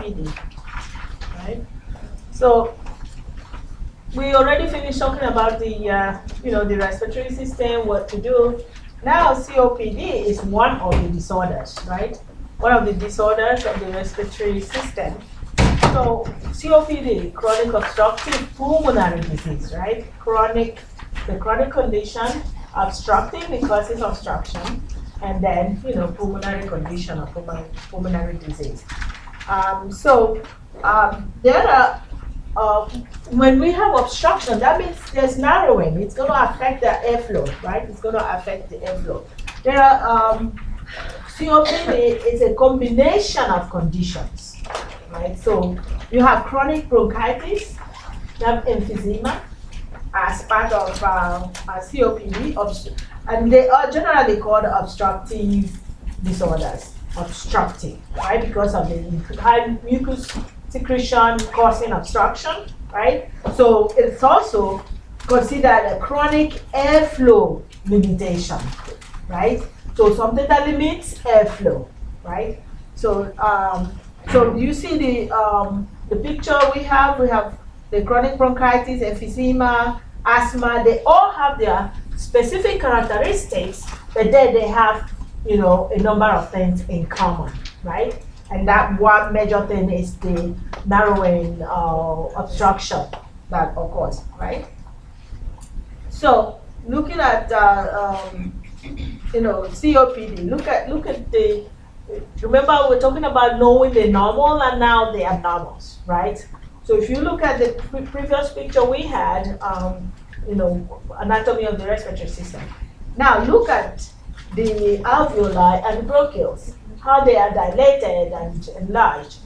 COPD, right? So we already finished talking about the, the respiratory system, what to do. Now COPD is one of the disorders, right? One of the disorders of the respiratory system. So COPD, chronic obstructive pulmonary disease, right? The chronic condition, obstructive because it's obstruction, and then, pulmonary condition or pulmonary disease. There are, when we have obstruction, that means there's narrowing. It's going to affect the airflow, right? It's going to affect the airflow. There are, COPD is a combination of conditions, right? So you have chronic bronchitis, you have emphysema as part of COPD, and they are generally called obstructive disorders. Obstructive, right? Because of the high mucus secretion causing obstruction, right? So it's also considered a chronic airflow limitation, right? So something that limits airflow, right? So so you see the picture we have the chronic bronchitis, emphysema, asthma. They all have their specific characteristics, but then they have, a number of things in common, right? And that one major thing is the narrowing obstruction that occurs, right? So looking at COPD, look at the. Remember, we're talking about knowing the normal and now the abnormals, right? So if you look at the previous picture we had, anatomy of the respiratory system. Now look at the alveoli and bronchioles, how they are dilated and enlarged.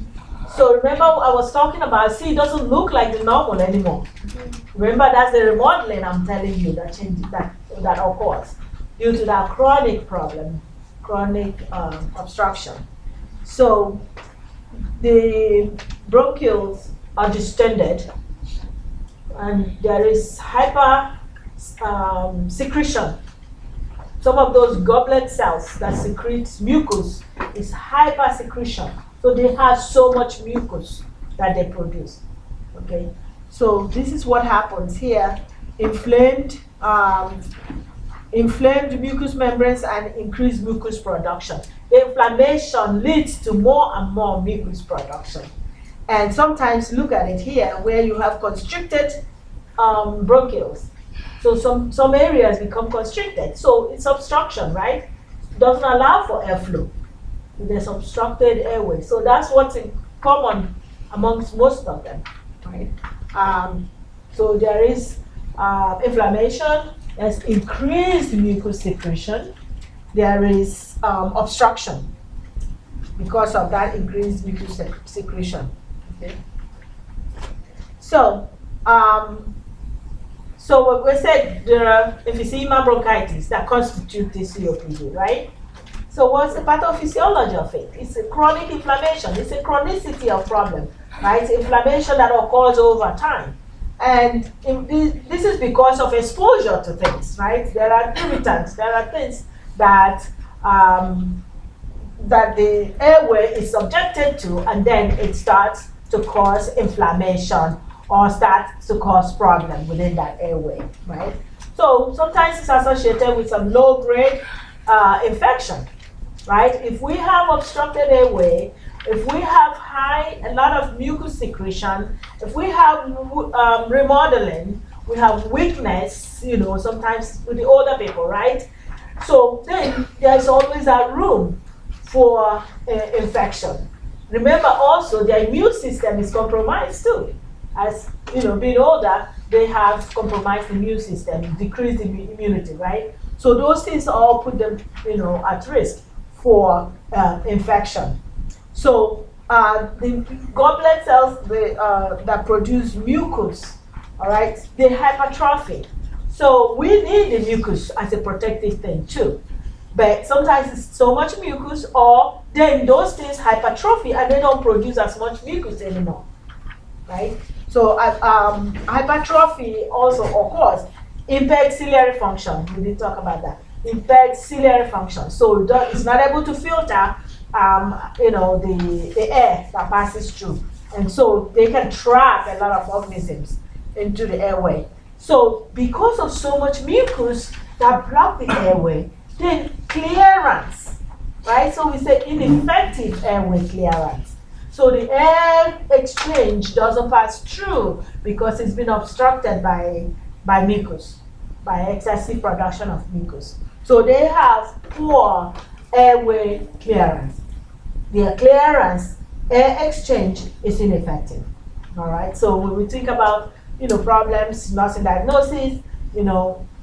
So remember, I was talking about, it doesn't look like the normal anymore. Remember, that's the remodeling I'm telling you that occurs due to that chronic problem, chronic obstruction. So the bronchioles are distended, and there is hyper secretion. Some of those goblet cells that secrete mucus is hyper secretion. So they have so much mucus that they produce. Okay, so this is what happens here: inflamed mucous membranes and increased mucus production. The inflammation leads to more and more mucus production. And sometimes look at it here where you have constricted bronchioles. So some areas become constricted. So it's obstruction, right? It doesn't allow for airflow. There's obstructed airway. So that's what's in common amongst most of them, right? So there is inflammation, there's increased mucus secretion, there is obstruction because of that increased mucus secretion. Okay. So we said there are emphysema, bronchitis that constitute this COPD, right? So what's the pathophysiology of it? It's a chronic inflammation. It's a chronicity of problem, right? It's inflammation that occurs over time. And this is because of exposure to things, right? There are irritants, there are things that that the airway is subjected to, and then it starts to cause inflammation or starts to cause problem within that airway, right? So sometimes it's associated with some low-grade infection, right? If we have obstructed airway, if we have a lot of mucus secretion, if we have remodeling, we have weakness, sometimes with the older people, right? So then there's always a room for infection. Remember also their immune system is compromised too. As being older, they have compromised immune system, decreased immunity, right? So those things all put them, at risk for infection. So the goblet cells that produce mucus, all right, they hypertrophy. So we need the mucus as a protective thing too. But sometimes it's so much mucus, or then those things hypertrophy and they don't produce as much mucus anymore, right? So hypertrophy also occurs. Impaired ciliary function, we did talk about that. Impaired ciliary function. So it's not able to filter the air that passes through. And so they can trap a lot of organisms into the airway. So because of so much mucus that block the airway, then clearance, right? So we say ineffective airway clearance. So the air exchange doesn't pass through because it's been obstructed by mucus, by excessive production of mucus. So they have poor airway clearance. Their clearance, air exchange is ineffective. All right. So when we think about problems, nursing diagnosis,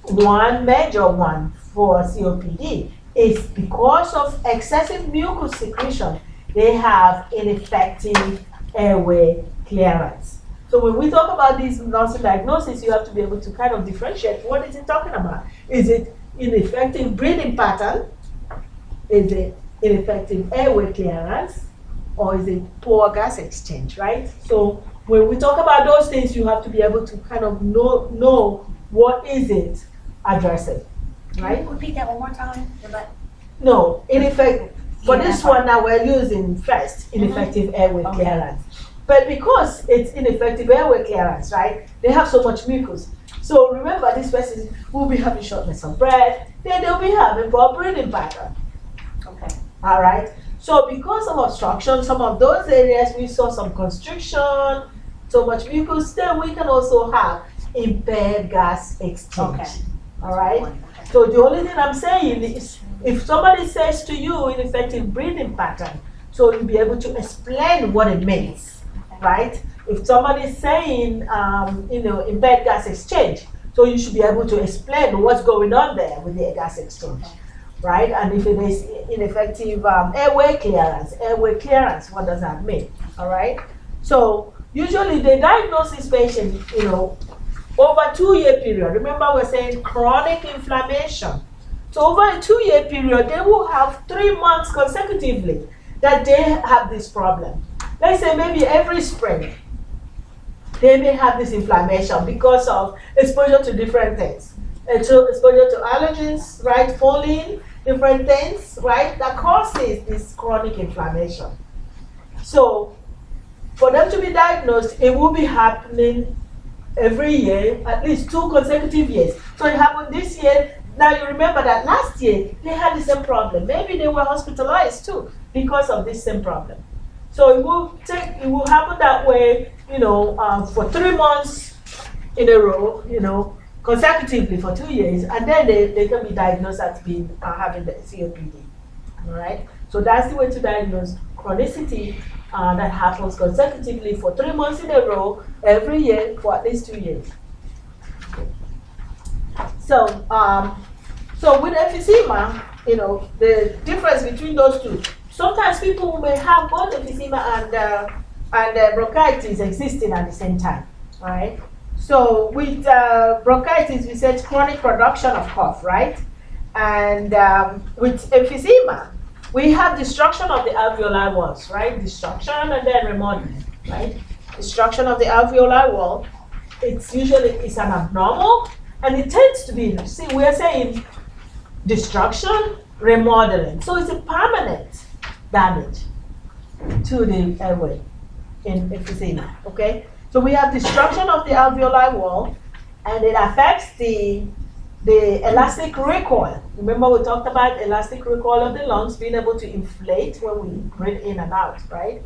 one major one for COPD is because of excessive mucus secretion, they have ineffective airway clearance. So when we talk about these nursing diagnosis, you have to be able to kind of differentiate what is it talking about. Is it ineffective breathing pattern? Is it ineffective airway clearance? Or is it poor gas exchange, right? So when we talk about those things, you have to be able to kind of know what is it addressing, right? Can you repeat that one more time? No, ineffective. For this one now we're using first, ineffective airway clearance. But because it's ineffective airway clearance, right, they have so much mucus. So remember, this person will be having shortness of breath, then they'll be having poor breathing pattern. Okay. All right. So because of obstruction, some of those areas we saw some constriction, so much mucus, then we can also have impaired gas exchange. Okay. All right. Okay. So the only thing I'm saying is, if somebody says to you ineffective breathing pattern, so you'll be able to explain what it means, right? If somebody is saying, impaired gas exchange, so you should be able to explain what's going on there with the gas exchange, right? And if it is ineffective airway clearance, what does that mean? All right. So usually they diagnose this patient, over a 2-year period. Remember, we're saying chronic inflammation. So over a 2-year period, they will have 3 months consecutively that they have this problem. Let's say maybe every spring, they may have this inflammation because of exposure to different things. Exposure to allergens, right? Pollen, different things, right? That causes this chronic inflammation. So for them to be diagnosed, it will be happening every year, at least 2 consecutive years. So it happened this year. Now you remember that last year they had the same problem. Maybe they were hospitalized too because of this same problem. So it will happen that way, for 3 months in a row, consecutively for 2 years, and then they can be diagnosed as being having the COPD. All right. So that's the way to diagnose chronicity that happens consecutively for 3 months in a row every year for at least 2 years. So, so with emphysema, the difference between those two. Sometimes people may have both emphysema and bronchitis existing at the same time. All right. So with bronchitis, we said chronic production of cough, right? And with emphysema, we have destruction of the alveolar walls, right? Destruction and then remodeling, right? Destruction of the alveolar wall. It's an abnormal, and it tends to be, see, we're saying destruction, remodeling. So it's a permanent damage to the airway in emphysema, okay? So we have destruction of the alveolar wall, and it affects the elastic recoil. Remember we talked about elastic recoil of the lungs being able to inflate when we breathe in and out, right?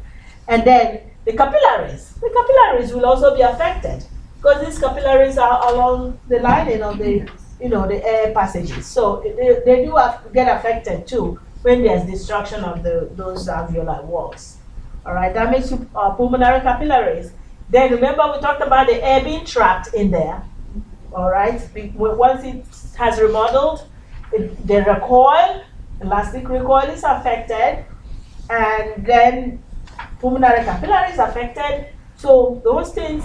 And then the capillaries. The capillaries will also be affected because these capillaries are along the lining of the air passages. So they do get affected too when there's destruction of those alveolar walls. All right, that makes pulmonary capillaries. Then remember we talked about the air being trapped in there. All right, once it has remodeled, the recoil, elastic recoil is affected, and then pulmonary capillaries affected. So those things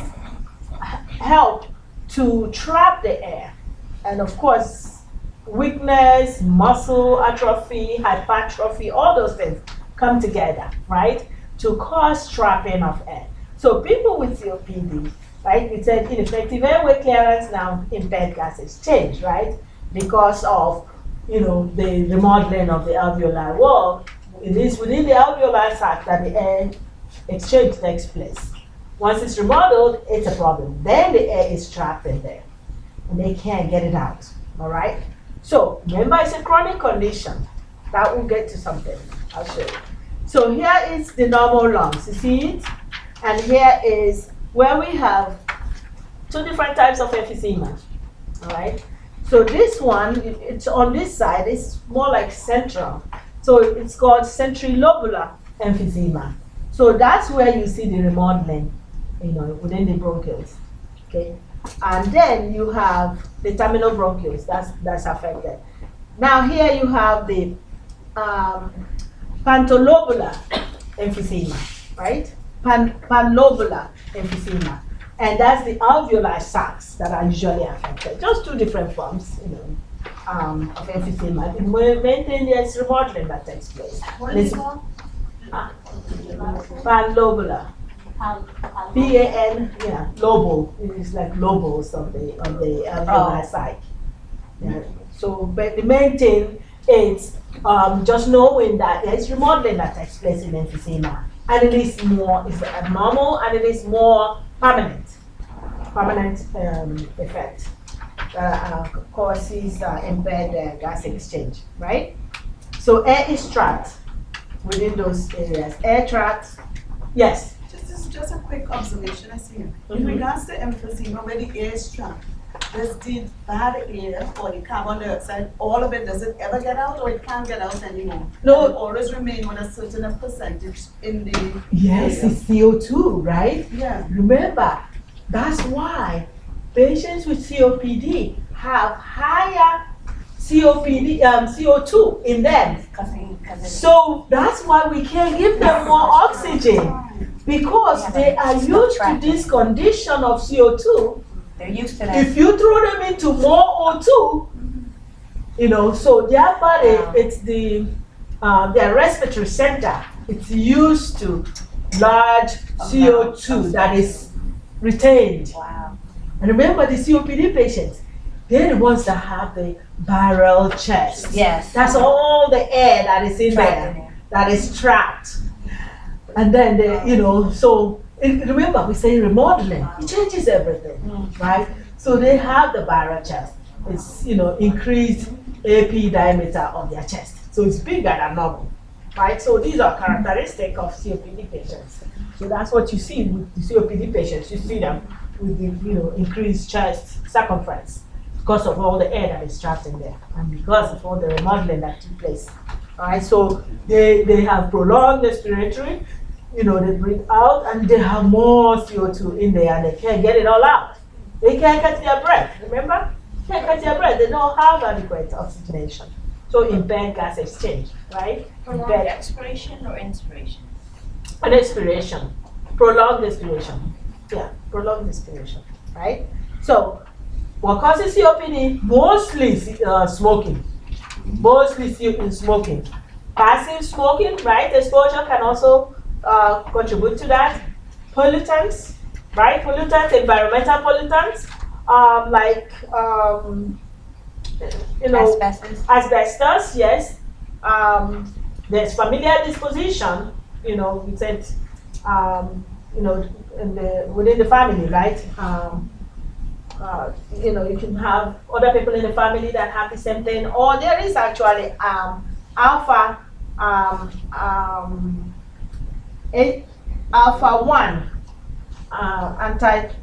help to trap the air. And of course, weakness, muscle atrophy, hypertrophy, all those things come together, right, to cause trapping of air. So people with COPD, right, we said ineffective airway clearance, now impaired gas exchange, right, because of, the remodeling of the alveolar wall It is within the alveolar sac that the air exchange takes place. Once it's remodeled, it's a problem. Then the air is trapped in there and they can't get it out. All right? So remember, it's a chronic condition. That will get to something. I'll show you. So here is the normal lungs. You see it? And here is where we have two different types of emphysema. All right? So this one, it's on this side, it's more like central. So it's called centrilobular emphysema. So that's where you see the remodeling, within the bronchioles. Okay? And then you have the terminal bronchioles, that's affected. Now here you have the pantolobular emphysema, right? Panlobular emphysema. And that's the alveolar sacs that are usually affected. Just two different forms, of emphysema. The main thing is remodeling that takes place. What is it called? Panlobular. P-A-N, yeah, lobo. It's like lobos of the alveolar sac. Yeah. So, but the main thing is just knowing that there's remodeling that takes place in emphysema, and it is more, it's abnormal, and it is more permanent effect that causes impaired gas exchange, right? So air is trapped within those areas. Air trapped, yes. Just a quick observation I see here. In regards to emphysema, where the air is trapped, does the bad air or the carbon dioxide, all of it, does it ever get out or it can't get out anymore? No. And it always remain with a certain percentage in the Yes, area. it's CO2, right? Yeah. Remember, that's why patients with COPD have higher CO2 in them. So that's why we can't give them more oxygen, because they are used to this condition of CO2. They're used to that. If you throw them into more O2, so their body, it's their respiratory center, it's used to large CO2 that is retained. Wow. And remember, the COPD patients, they're the ones that have the barrel chest. Yes. That's all the air that is in there, that is trapped. And then, remember, we say remodeling, it changes everything, right? So they have the barrel chest. It's, increased AP diameter of their chest. So it's bigger than normal, right? So these are characteristic of COPD patients. So that's what you see with the COPD patients. You see them with the, increased chest circumference because of all the air that is trapped in there and because of all the remodeling that took place. All right, so they have prolonged respiratory, they breathe out and they have more CO2 in there and they can't get it all out. They can't catch their breath, remember? Can't catch their breath, they don't have adequate oxygenation. So impaired gas exchange, right? Prolonged expiration or inspiration? An expiration, prolonged expiration. Yeah, prolonged expiration, right? So what causes COPD? Mostly smoking. Mostly smoking. Passive smoking, right? Exposure can also contribute to that. Pollutants, right? Pollutants, environmental pollutants, asbestos, yes. There's familial disposition, we said, within the family, right? You can have other people in the family that have the same thing, or there is actually alpha 1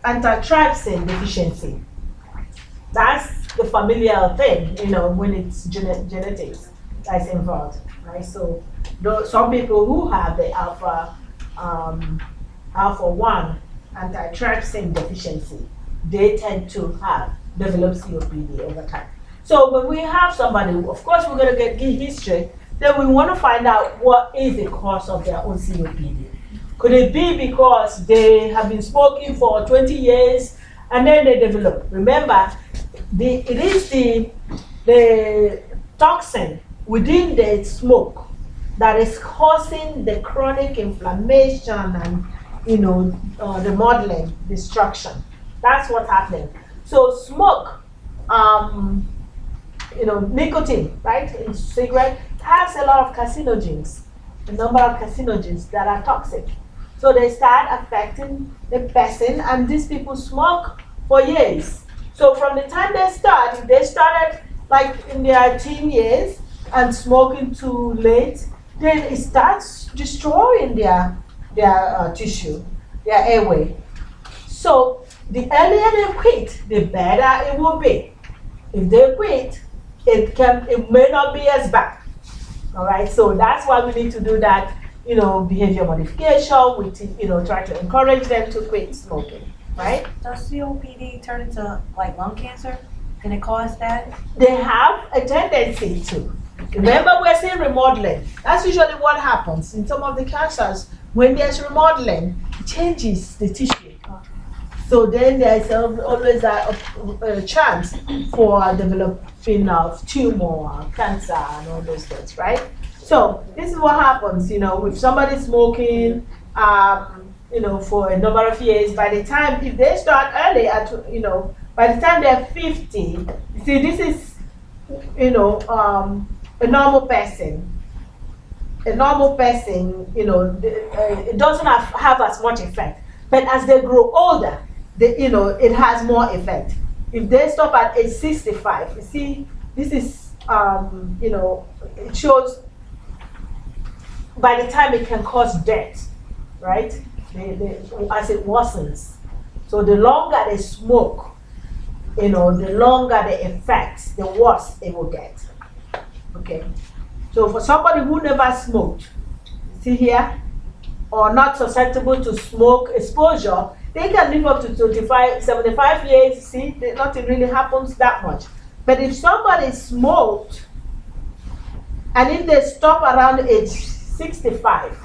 antitrypsin deficiency. That's the familial thing, when it's genetics that's involved, right? So some people who have the alpha 1 antitrypsin deficiency, they tend to develop COPD over time. So when we have somebody, of course we're going to get history, then we want to find out what is the cause of their own COPD. Could it be because they have been smoking for 20 years and then they develop? Remember, it is the toxin within the smoke that is causing the chronic inflammation and remodeling, destruction. That's what's happening. So smoke, nicotine, right, in cigarette has a lot of carcinogens. a number of carcinogens that are toxic. So they start affecting the person, and these people smoke for years. So from the time they start, if they started like in their teen years and smoking too late, then it starts destroying their tissue, their airway. So the earlier they quit, the better it will be. If they quit, it may not be as bad. All right, so that's why we need to do that, behavior modification. We try to encourage them to quit smoking, right? Does COPD turn into like lung cancer? Can it cause that? They have a tendency to. Remember, we're saying remodeling. That's usually what happens in some of the cancers. When there's remodeling, it changes the tissue. So then there's always a chance for developing of tumor, cancer, and all those things, right? So this is what happens, with somebody smoking, for a number of years. By the time, if they start early, by the time they're 50, you see, this is, a normal person. A normal person, it doesn't have as much effect. But as they grow older, it has more effect. If they stop at age 65, you see, this is, it shows by the time it can cause death, right? As it worsens. So the longer they smoke, the longer the effects, the worse it will get. Okay. So for somebody who never smoked, see here, or not susceptible to smoke exposure, they can live up to 75 years. See, nothing really happens that much. But if somebody smoked, and if they stop around age 65,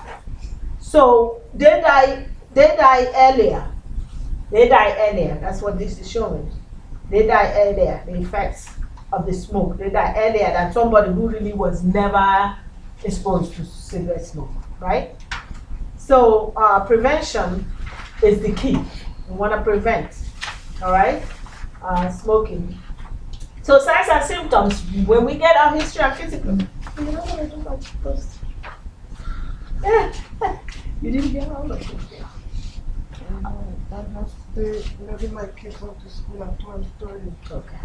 so they die earlier. They die earlier. That's what this is showing. They die earlier. The effects of the smoke. They die earlier than somebody who really was never exposed to cigarette smoke, right? So prevention is the key. We want to prevent, all right, smoking. So signs and symptoms, when we get our history and physical. You're not going to do much first. Yeah. You didn't get all of it. That has to letting my kids go to school at 12:30. Okay.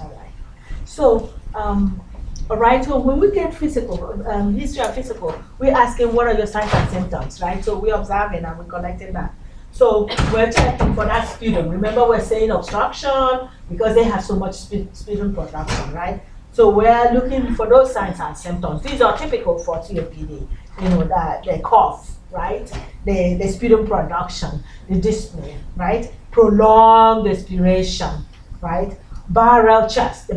All right. So, all right, so when we get physical, history and physical, we're asking what are your signs and symptoms, right? So we're observing and we're collecting that. So we're checking for that sputum. Remember, we're saying obstruction because they have so much sputum production, right? So we're looking for those signs and symptoms. These are typical for COPD. The cough, right? The sputum production, the dyspnea, right? Prolonged respiration, right? Barrel chest,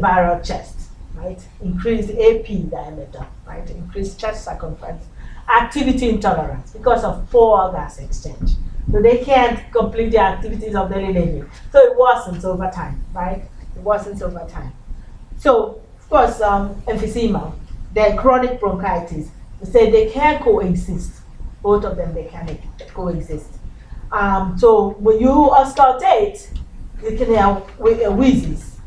right? Increased AP diameter, right? Increased chest circumference. Activity intolerance because of poor gas exchange. So they can't complete the activities of daily living. So it worsens over time, right? It worsens over time. So, of course, emphysema, then chronic bronchitis. They say they can coexist. Both of them, they can coexist. So when you auscultate, you can have wheezes,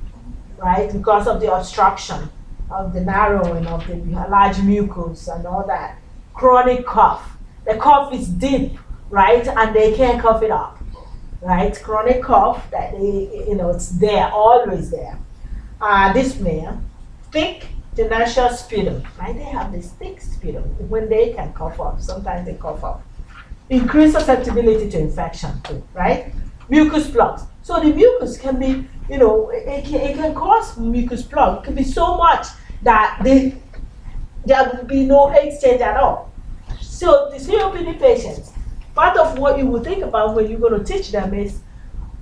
right? Because of the obstruction of the narrowing of the large mucus and all that. Chronic cough. The cough is deep, right? And they can't cough it up, right? Chronic cough that it's there, always there. Dyspnea, thick tenacious sputum, right? They have this thick sputum when they can cough up. Sometimes they cough up. Increased susceptibility to infection too, right? Mucus plugs. So the mucus can be, it can cause mucus plug. It can be so much that there will be no exchange at all. So the COPD patients, part of what you will think about when you're going to teach them is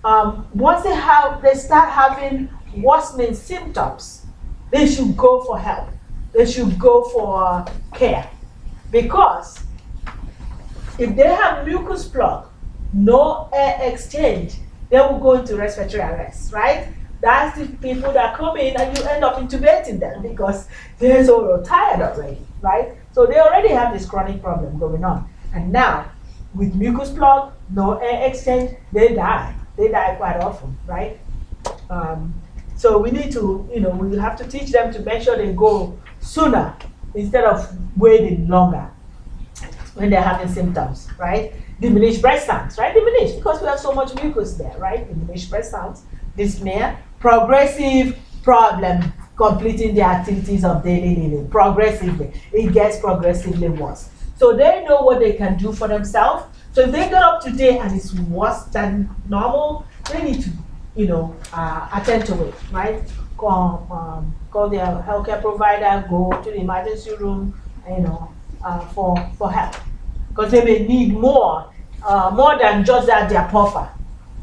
once they start having worsening symptoms, they should go for help. They should go for care. Because if they have mucus plug, no air exchange, they will go into respiratory arrest, right? That's the people that come in and you end up intubating them because they're so tired already, right? So they already have this chronic problem going on. And now, with mucus plug, no air exchange, they die. They die quite often, right? So we need to, we have to teach them to make sure they go sooner instead of waiting longer. when they're having symptoms, right? Diminished breath sounds, right? Diminished because we have so much mucus there, right? Diminished breath sounds, dyspnea, progressive problem completing the activities of daily living. Progressively, it gets progressively worse. So they know what they can do for themselves. So if they get up today and it's worse than normal, they need to, attend to it, right? Call their healthcare provider, go to the emergency room, for help. Because they may need more than just that their puffer,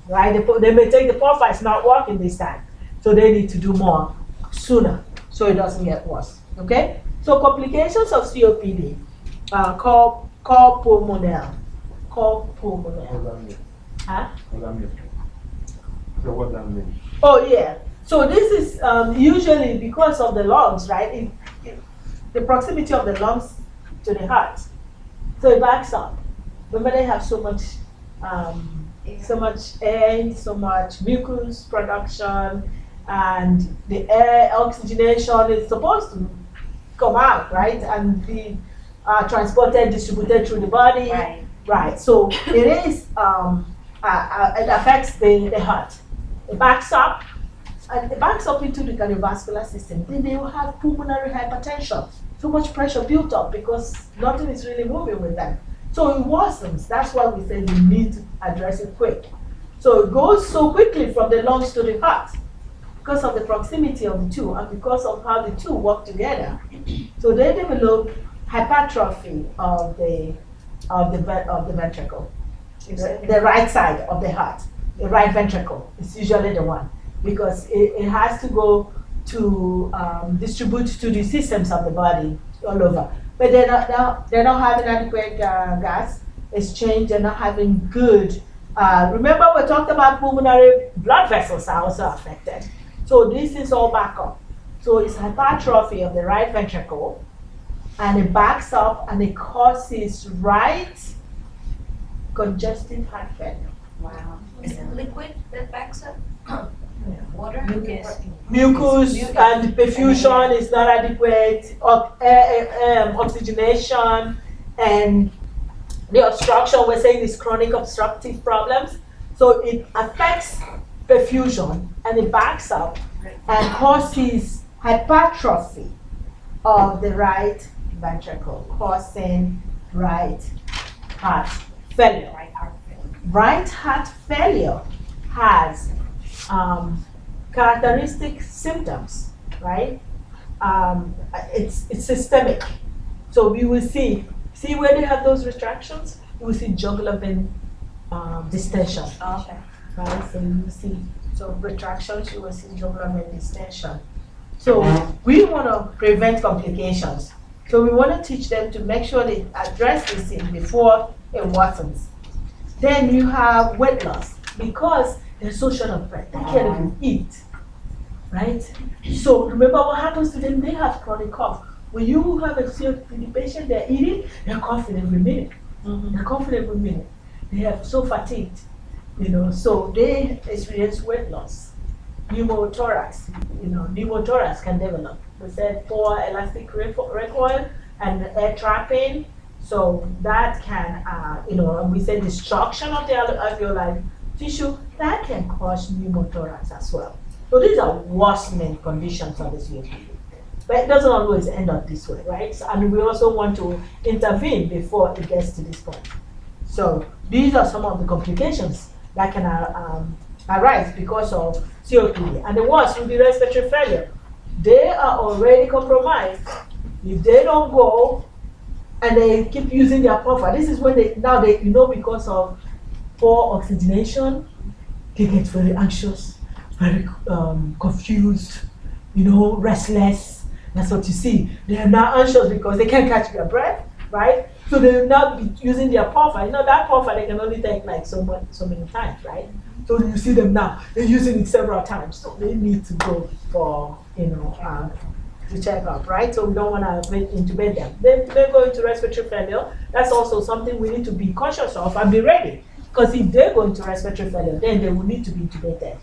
right? They may take the puffer, it's not working this time. So they need to do more sooner so it doesn't get worse, okay? So complications of COPD, call pulmonary. Call pulmonary. Huh? So what that means? Oh yeah. So this is usually because of the lungs, right? The proximity of the lungs to the heart. So it backs up. Remember they have so much air, so much mucus production, and the air oxygenation is supposed to come out, right? And be transported, distributed through the body. Right. So it is, it affects the heart. It backs up, and it backs up into the cardiovascular system. Then they will have pulmonary hypertension. So much pressure built up because nothing is really moving with them. So it worsens. That's why we say we need to address it quick. So it goes so quickly from the lungs to the heart because of the proximity of the two and because of how the two work together. So they develop hypertrophy of the ventricle, the right side of the heart, the right ventricle is usually the one because it has to go to distribute to the systems of the body all over. But they're not having adequate gas exchange. They're not having good. Remember we talked about pulmonary blood vessels are also affected. So this is all back up. So it's hypertrophy of the right ventricle, and it backs up and it causes right congestive heart failure. Wow. Is it liquid that backs up? Water? Mucus and perfusion is not adequate, oxygenation, and the obstruction we're saying is chronic obstructive problems. So it affects perfusion and it backs up and causes hypertrophy of the right ventricle, causing right heart failure. Right heart failure has characteristic symptoms, right? It's systemic. So we will see where they have those retractions, we will see jugular vein distension. Okay. Right? So you will see retractions, you will see jugular vein distension. So we want to prevent complications. So we want to teach them to make sure they address this thing before it worsens. Then you have weight loss because they're so short of breath, they can't even eat, right? So remember what happens to them? They have chronic cough. When you have a COPD patient, they're eating, they're coughing every minute. They're coughing every minute. They are so fatigued, so they experience weight loss. Pneumothorax, pneumothorax can develop. We said poor elastic recoil and air trapping. So that can, we say destruction of the alveoli tissue, that can cause pneumothorax as well. So these are worsening conditions of the COPD. But it doesn't always end up this way, right? So, and we also want to intervene before it gets to this point. So these are some of the complications that can arise because of COPD. And the worst will be respiratory failure. They are already compromised. If they don't go and they keep using their puffer, this is when because of poor oxygenation, they get very anxious, very confused, restless. That's what you see. They are now anxious because they can't catch their breath, right? So they will not be using their puffer. That puffer they can only take like so many times, right? So you see them now, they're using it several times. So they need to go for, to check up, right? So we don't want to intubate them. Then they go into respiratory failure. That's also something we need to be cautious of and be ready. Because if they go into respiratory failure, then they will need to be intubated.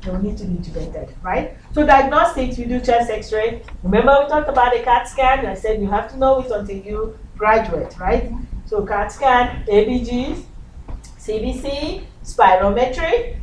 They will need to be intubated, right? So diagnostics, we do chest x-ray. Remember we talked about the CAT scan? I said you have to know it until you graduate, right? So CAT scan, ABGs, CBC, spirometry,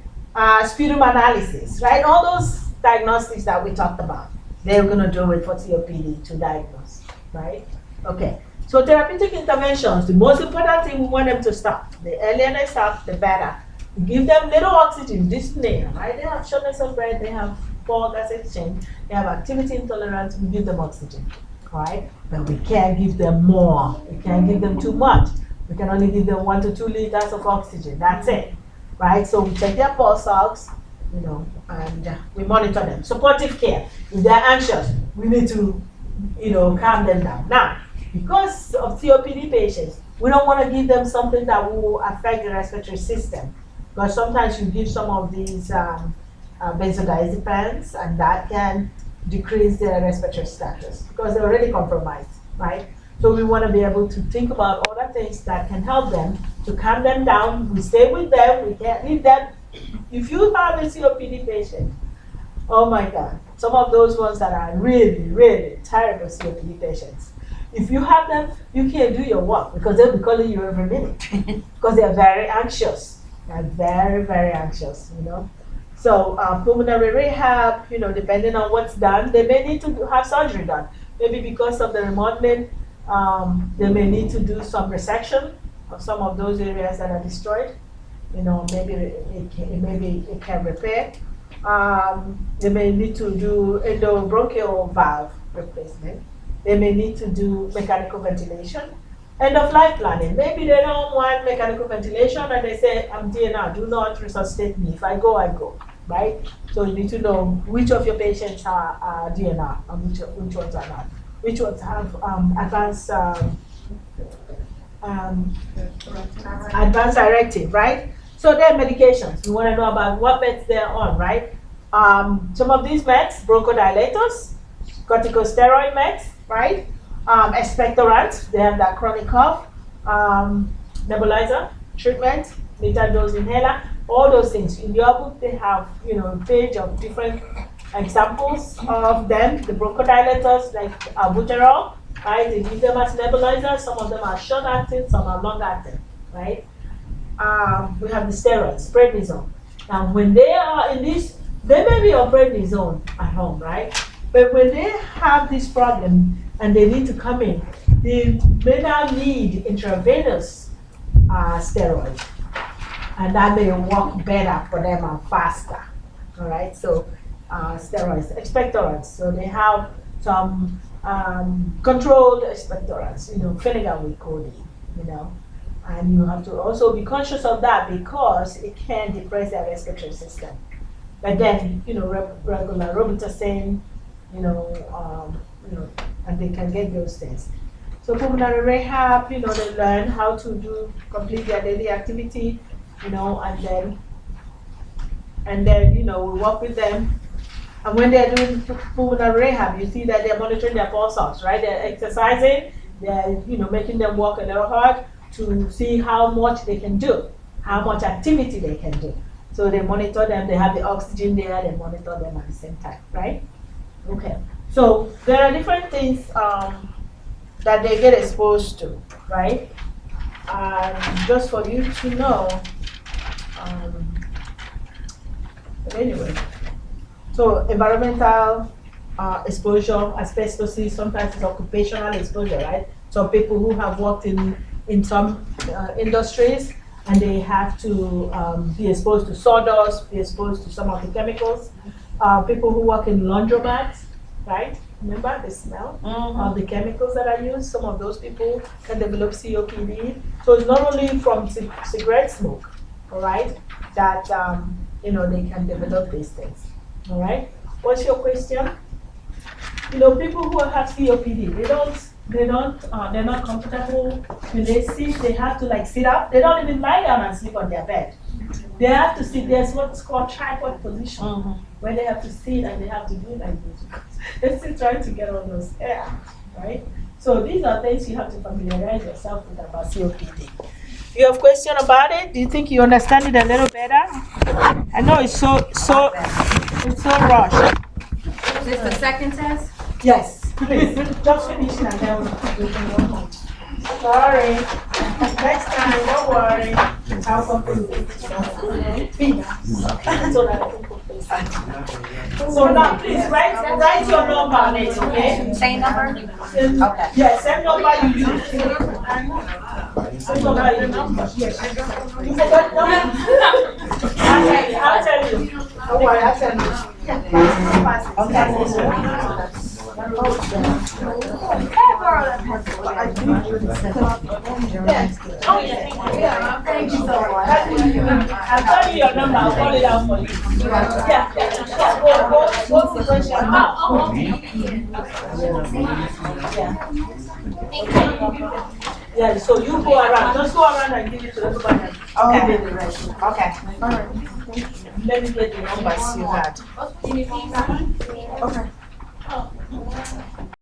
sputum analysis, right? All those diagnostics that we talked about, they're going to do it for COPD to diagnose, right? Okay. So therapeutic interventions, the most important thing we want them to start. The earlier they start, the better. We give them little oxygen, dyspnea, right? They have shortness of breath, they have poor gas exchange, they have activity intolerance, we give them oxygen, right? But we can't give them more. We can't give them too much. We can only give them 1 to 2 liters of oxygen. That's it, right? So we check their pulse ox, you know, and we monitor them. Supportive care. If they're anxious, we need to, you know, calm them down. Now, because of COPD patients, we don't want to give them something that will affect the respiratory system. Because sometimes you give some of these benzodiazepines, and that can decrease their respiratory status because they're already compromised, right? So we want to be able to think about other things that can help them to calm them down. We stay with them. We can't leave them. If you have a COPD patient, oh my God, some of those ones that are really, really terrible COPD patients, if you have them, you can't do your work because they'll be calling you every minute because they're very anxious. They're very, very anxious, you know. So pulmonary rehab, you know, depending on what's done, they may need to have surgery done. Maybe because of the remodeling, they may need to do some resection of some of those areas that are destroyed. You know, maybe it can repair. They may need to do endobronchial valve replacement. They may need to do mechanical ventilation. End of life planning. Maybe they don't want mechanical ventilation and they say, I'm DNR, do not resuscitate me. If I go, I go, right? So you need to know which of your patients are DNR and which ones are not. Which ones have advanced directive, right? So then medications. We want to know about what meds they're on, right? Some of these meds, bronchodilators, corticosteroid meds, right? Expectorants, they have that chronic cough, nebulizer, treatment, metered dose inhaler, all those things. In your book, they have, you know, a page of different examples of them. The bronchodilators, like albuterol, right? They give them as nebulizers. Some of them are short acting, some are long acting, right? We have the steroids, prednisone. Now, when they are in this, they may be on prednisone at home, right? But when they have this problem and they need to come in, they may now need intravenous steroids, and that may work better for them and faster. All right, so steroids, expectorants. So they have some controlled expectorants, you know, vinegar with codeine, you know, and you have to also be conscious of that because it can depress their respiratory system. But then, you know, regular Robitussin, you know, and they can get those things. So pulmonary rehab, you know, they learn how to complete their daily activity, you know, and then, you know, we work with them. And when they're doing pulmonary rehab, you see that they're monitoring their pulse ox, right? They're exercising, they're, you know, making them work a little hard to see how much they can do, how much activity they can do. So they monitor them, they have the oxygen there, they monitor them at the same time, right? Okay, so there are different things that they get exposed to, right? And just for you to know, but anyway, so environmental exposure, asbestosis, sometimes it's occupational exposure, right? So people who have worked in some industries and they have to be exposed to sawdust, be exposed to some of the chemicals. People who work in laundromats, right? Remember the smell of the chemicals that are used? Some of those people can develop COPD. So it's not only from cigarette smoke, all right, that you know, they can develop these things, all right? What's your question? You know, people who have COPD, they're not comfortable when they sit. They have to like sit up. They don't even lie down and sleep on their bed. They have to sit. There's what's called tripod position, where they have to sit and they have to do like this because they're still trying to get all those air, right? So these are things you have to familiarize yourself with about COPD. You have a question about it? Do you think you understand it a little better? I know it's so rushed. Is this the second test? Yes, please. Just finish and then we can go home. Sorry. Next time, don't worry. I'll come to you. So now, please write your number on it, okay? Same number? Okay. Yes, same number you use. Same number you use. You forgot number? I'll tell you. Don't worry, I'll tell you. Thank you so much. I'll tell you your number, I'll call it out for you. Yeah. Go to the question. Yeah, so you go around, just go around and give it to everybody. Okay. Okay. Let me get the numbers you had. Okay.